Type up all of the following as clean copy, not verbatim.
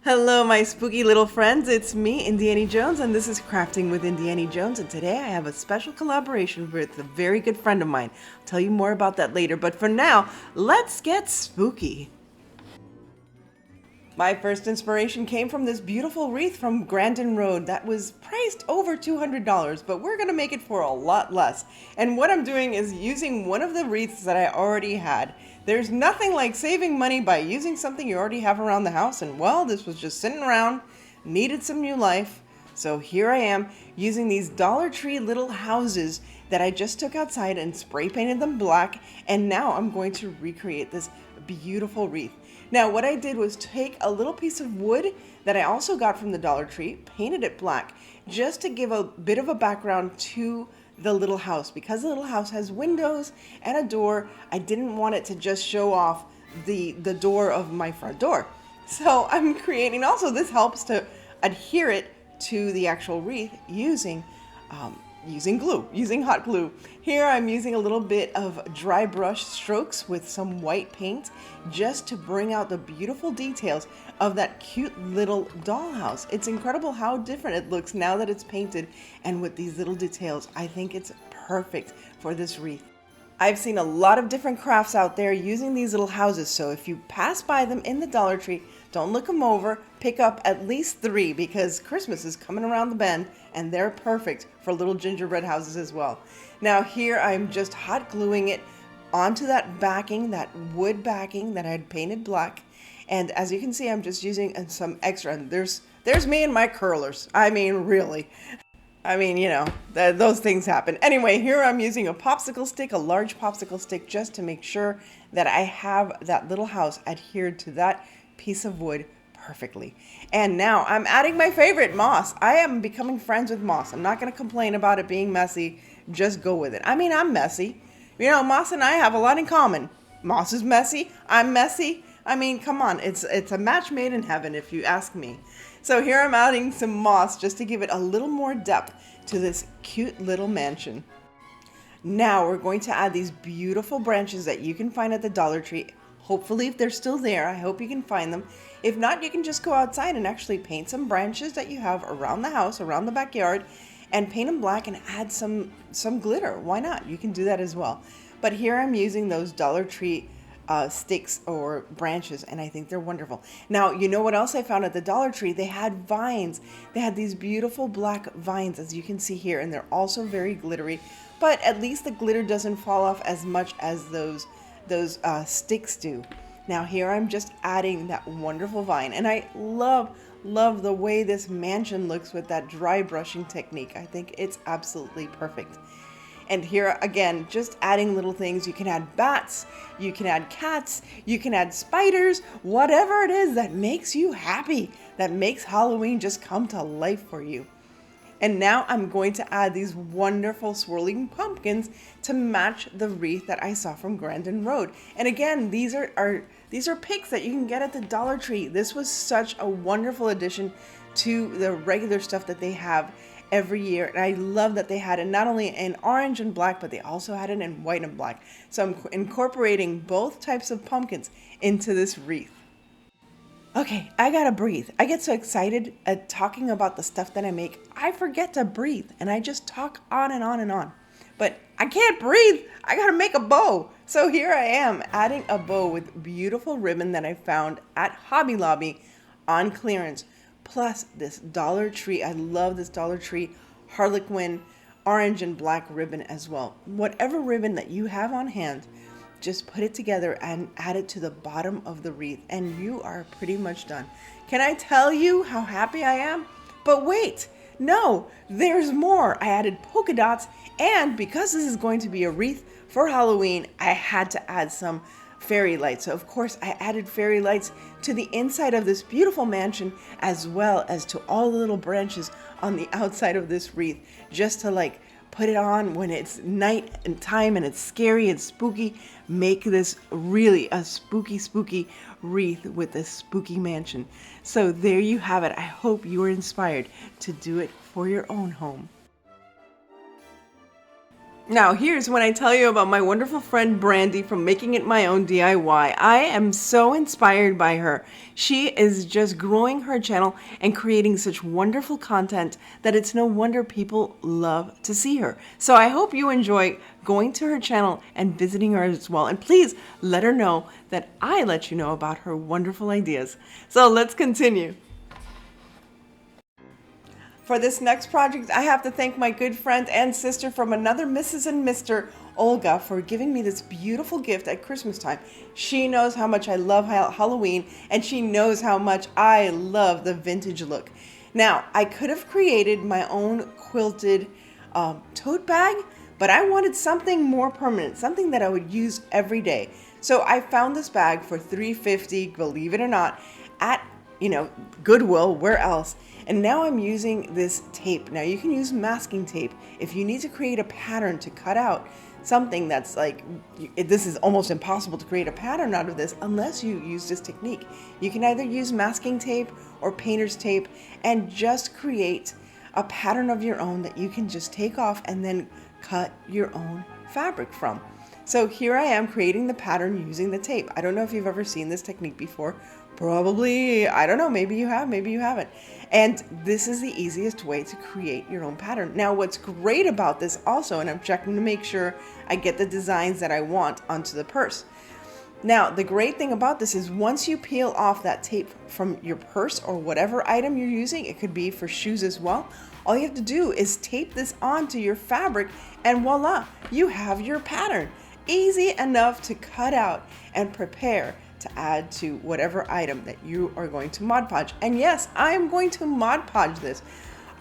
Hello, my spooky little friends. It's me, Indiana Jones, and this is Crafting with Indiana Jones. And today I have a special collaboration with a very good friend of mine. I'll tell you more about that later, but for now, let's get spooky. My first inspiration came from this beautiful wreath from Grandin Road that was priced over $200, but we're gonna make it for a lot less. And what I'm doing is using one of the wreaths that I already had. There's nothing like saving money by using something you already have around the house, and well, this was just sitting around, needed some new life. So here I am using these Dollar Tree little houses that I just took outside and spray painted them black, and now I'm going to recreate this beautiful wreath. Now what I did was take a little piece of wood that I also got from the Dollar Tree, painted it black, just to give a bit of a background to the little house. Because the little house has windows and a door, I didn't want it to just show off the door of my front door. So I'm creating, also this helps to adhere it to the actual wreath using glue, using hot glue. Here I'm using a little bit of dry brush strokes with some white paint just to bring out the beautiful details of that cute little dollhouse. It's incredible how different it looks now that it's painted, and with these little details, I think it's perfect for this wreath. I've seen a lot of different crafts out there using these little houses, so if you pass by them in the Dollar Tree, don't look them over, pick up at least 3 because Christmas is coming around the bend and they're perfect for little gingerbread houses as well. Now here I'm just hot gluing it onto that backing, that wood backing that I had painted black, and as you can see I'm just using some extra, and there's me and my curlers. I mean, really. Those things happen. Anyway, here I'm using a popsicle stick, a large popsicle stick, just to make sure that I have that little house adhered to that piece of wood perfectly. And now I'm adding my favorite, moss. I am becoming friends with moss. I'm not going to complain about it being messy. Just go with it. I mean, I'm messy. You know, moss and I have a lot in common. Moss is messy. I'm messy. I mean, come on. It's a match made in heaven, if you ask me. So here I'm adding some moss just to give it a little more depth to this cute little mansion. Now we're going to add these beautiful branches that you can find at the Dollar Tree. Hopefully, if they're still there, I hope you can find them. If not, you can just go outside and actually paint some branches that you have around the house, around the backyard, and paint them black and add some glitter. Why not? You can do that as well. But here I'm using those Dollar Tree sticks or branches, and I think they're wonderful. Now, you know what else I found at the Dollar Tree? They had vines. They had these beautiful black vines, as you can see here, and they're also very glittery, but at least the glitter doesn't fall off as much as those sticks do. Now here I'm just adding that wonderful vine, and I love the way this mansion looks with that dry brushing technique. I think it's absolutely perfect. And here again, just adding little things. You can add bats, you can add cats, you can add spiders, whatever it is that makes you happy, that makes Halloween just come to life for you. And now I'm going to add these wonderful swirling pumpkins to match the wreath that I saw from Grandin Road. And again, these are picks that you can get at the Dollar Tree. This was such a wonderful addition to the regular stuff that they have every year. And I love that they had it not only in orange and black, but they also had it in white and black. So I'm incorporating both types of pumpkins into this wreath. Okay, I gotta breathe. I get so excited at talking about the stuff that I make, I forget to breathe and I just talk on and on and on. But I can't breathe. I gotta make a bow. So here I am adding a bow with beautiful ribbon that I found at Hobby Lobby on clearance. Plus this Dollar Tree. I love this Dollar Tree Harlequin orange and black ribbon as well. Whatever ribbon that you have on hand, just put it together and add it to the bottom of the wreath and you are pretty much done. Can I tell you how happy I am? But wait, no, there's more. I added polka dots, and because this is going to be a wreath for Halloween, I had to add some fairy lights. So of course I added fairy lights to the inside of this beautiful mansion as well as to all the little branches on the outside of this wreath, just to put it on when it's night and time and it's scary and spooky. Make this really a spooky wreath with a spooky mansion. So there you have it. I hope you are inspired to do it for your own home. Now, here's when I tell you about my wonderful friend Brandy from Making It My Own DIY. I am so inspired by her. She is just growing her channel and creating such wonderful content that it's no wonder people love to see her. So I hope you enjoy going to her channel and visiting her as well. And please let her know that I let you know about her wonderful ideas. So let's continue. For this next project, I have to thank my good friend and sister from another Mrs. and Mr. Olga for giving me this beautiful gift at Christmas time. She knows how much I love Halloween, and she knows how much I love the vintage look. Now, I could have created my own quilted tote bag, but I wanted something more permanent, something that I would use every day. So I found this bag for $3.50, believe it or not, at Goodwill, where else? And now I'm using this tape. Now you can use masking tape if you need to create a pattern to cut out something that's like, this is almost impossible to create a pattern out of this unless you use this technique. You can either use masking tape or painter's tape and just create a pattern of your own that you can just take off and then cut your own fabric from. So here I am creating the pattern using the tape. I don't know if you've ever seen this technique before. Probably, I don't know, maybe you have, maybe you haven't. And this is the easiest way to create your own pattern. Now, what's great about this also, and I'm checking to make sure I get the designs that I want onto the purse. Now, the great thing about this is once you peel off that tape from your purse or whatever item you're using, it could be for shoes as well, all you have to do is tape this onto your fabric and voila, you have your pattern. Easy enough to cut out and prepare to add to whatever item that you are going to Mod Podge. And yes, I am going to Mod Podge this.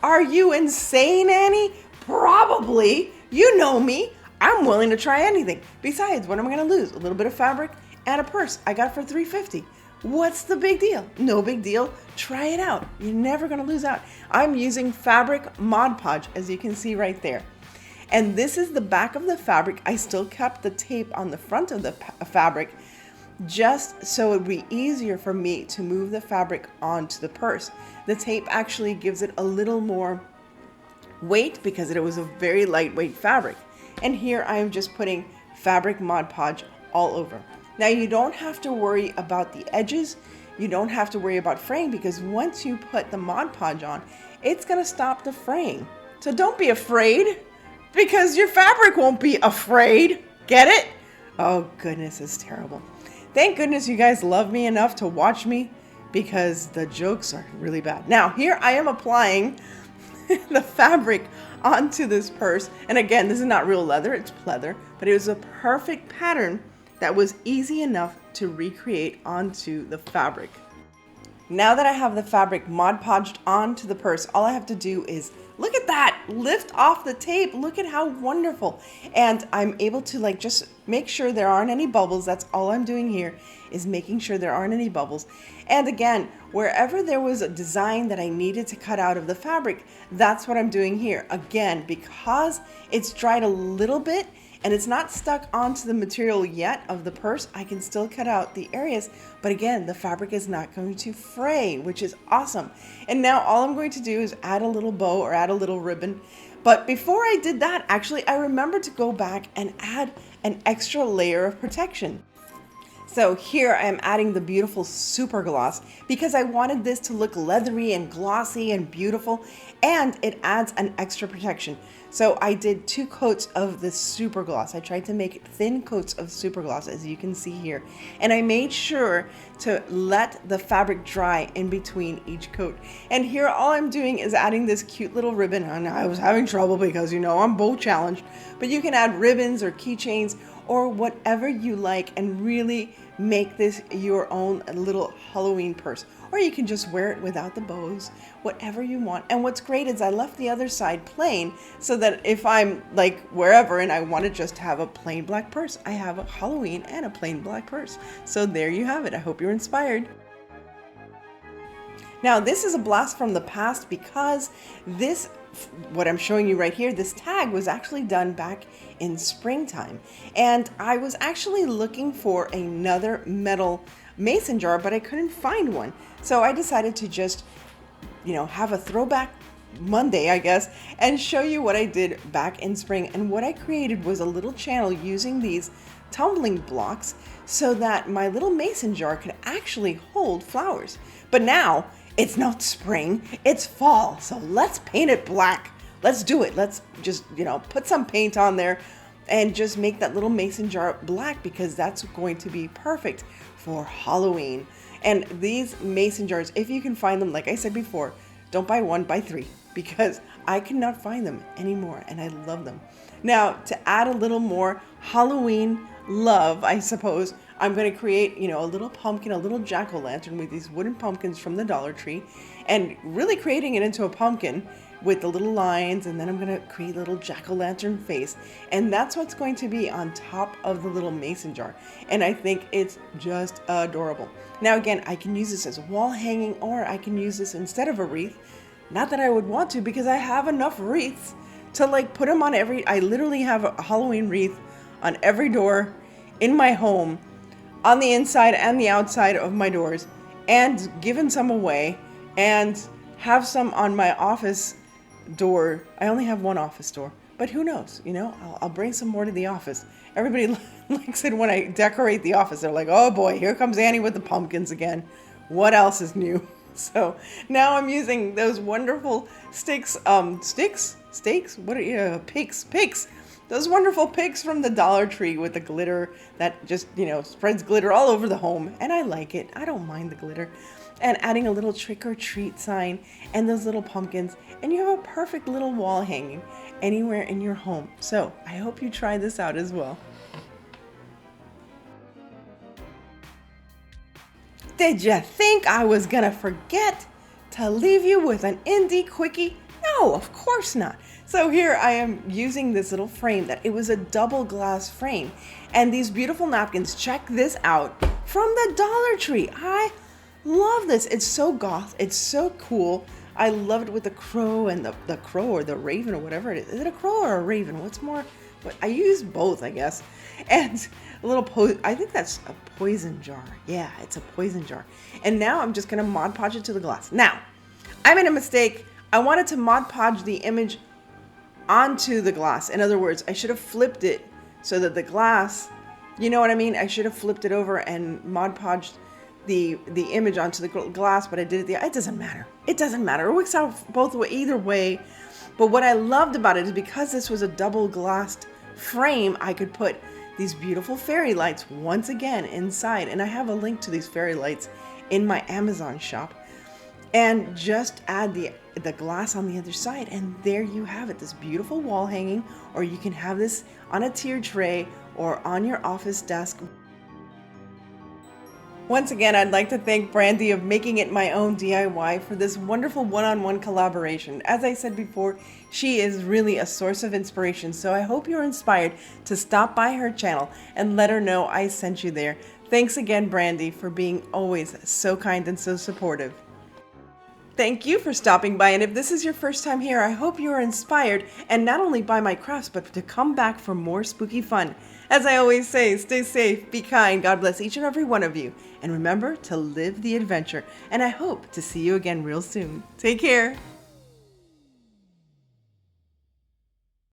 Are you insane, Annie? Probably. You know me. I'm willing to try anything. Besides, what am I going to lose? A little bit of fabric and a purse I got for $3.50. What's the big deal? No big deal. Try it out. You're never going to lose out. I'm using fabric Mod Podge, as you can see right there. And this is the back of the fabric. I still kept the tape on the front of the fabric just so it would be easier for me to move the fabric onto the purse. The tape actually gives it a little more weight because it was a very lightweight fabric. And here I am just putting fabric Mod Podge all over. Now you don't have to worry about the edges. You don't have to worry about fraying because once you put the Mod Podge on, it's going to stop the fraying. So don't be afraid because your fabric won't be afraid. Get it? Oh goodness, it's terrible. Thank goodness you guys love me enough to watch me because the jokes are really bad. Now here I am applying the fabric onto this purse. And again, this is not real leather, it's pleather, but it was a perfect pattern that was easy enough to recreate onto the fabric. Now that I have the fabric Mod Podged onto the purse, all I have to do is look at that, lift off the tape. Look at how wonderful. And I'm able to just make sure there aren't any bubbles. That's all I'm doing here is making sure there aren't any bubbles. And again, wherever there was a design that I needed to cut out of the fabric, that's what I'm doing here. Again, because it's dried a little bit and it's not stuck onto the material yet of the purse, I can still cut out the areas. But again, the fabric is not going to fray, which is awesome. And now all I'm going to do is add a little bow or add a little ribbon. But before I did that, actually, I remembered to go back and add an extra layer of protection. So here I'm adding the beautiful super gloss because I wanted this to look leathery and glossy and beautiful, and it adds an extra protection. So I did 2 coats of the super gloss. I tried to make thin coats of super gloss, as you can see here. And I made sure to let the fabric dry in between each coat. And here all I'm doing is adding this cute little ribbon. And I was having trouble because I'm bow challenged. But you can add ribbons or keychains or whatever you like and really make this your own little Halloween purse. Or you can just wear it without the bows, whatever you want. And what's great is I left the other side plain so that if I'm wherever and I want to just have a plain black purse, I have a Halloween and a plain black purse. So there you have it. I hope you're inspired. Now this is a blast from the past because this, what I'm showing you right here, this tag was actually done back in springtime. And I was actually looking for another metal mason jar, but I couldn't find one. So I decided to just, have a throwback Monday, I guess, and show you what I did back in spring. And what I created was a little channel using these tumbling blocks so that my little mason jar could actually hold flowers. But now it's not spring, it's fall. So let's paint it black. Let's do it. Let's just, put some paint on there and just make that little mason jar black, because that's going to be perfect for Halloween. And these mason jars, if you can find them, like I said before, don't buy one, buy three, because I cannot find them anymore and I love them. Now, to add a little more Halloween love, I suppose, I'm going to create, a little pumpkin, a little jack-o'-lantern with these wooden pumpkins from the Dollar Tree, and really creating it into a pumpkin with the little lines. And then I'm going to create a little jack-o'-lantern face, and that's what's going to be on top of the little mason jar. And I think it's just adorable. Now, again, I can use this as a wall hanging, or I can use this instead of a wreath. Not that I would want to, because I have enough wreaths to put them on I literally have a Halloween wreath on every door in my home, on the inside and the outside of my doors, and given some away, and have some on my office door. I only have one office door, but who knows, I'll bring some more to the office. Everybody likes it when I decorate the office. They're like, oh boy, here comes Annie with the pumpkins again. What else is new? So now I'm using those wonderful picks. Those wonderful picks from the Dollar Tree with the glitter that just, spreads glitter all over the home. And I like it. I don't mind the glitter. And adding a little trick or treat sign and those little pumpkins. And you have a perfect little wall hanging anywhere in your home. So I hope you try this out as well. Did you think I was gonna forget to leave you with an indie quickie? No, of course not. So here I am using this little frame it was a double glass frame, and these beautiful napkins. Check this out, from the Dollar Tree. I love this. It's so goth. It's so cool. I love it with the crow and the crow or the raven or whatever it is. Is it a crow or a raven? What's more? I use both, I guess. And a little I think that's a poison jar. Yeah, it's a poison jar. And now I'm just going to Mod Podge it to the glass. Now, I made a mistake. I wanted to Mod Podge the image onto the glass. In other words, I should have flipped it so that the glass, you know what I mean? I should have flipped it over and Mod Podged the image onto the glass, but I did it. It doesn't matter. It doesn't matter. It works out both way, either way. But what I loved about it is because this was a double glassed frame, I could put these beautiful fairy lights once again inside. And I have a link to these fairy lights in my Amazon shop. And just add the glass on the other side, and there you have it, this beautiful wall hanging, or you can have this on a tier tray or on your office desk. Once again, I'd like to thank Brandy of Making It My Own DIY for this wonderful one-on-one collaboration. As I said before, she is really a source of inspiration, so I hope you're inspired to stop by her channel and let her know I sent you there. Thanks again, Brandy, for being always so kind and so supportive. Thank you for stopping by, and if this is your first time here, I hope you are inspired, and not only by my crafts, but to come back for more spooky fun. As I always say, stay safe, be kind, God bless each and every one of you, and remember to live the adventure, and I hope to see you again real soon. Take care.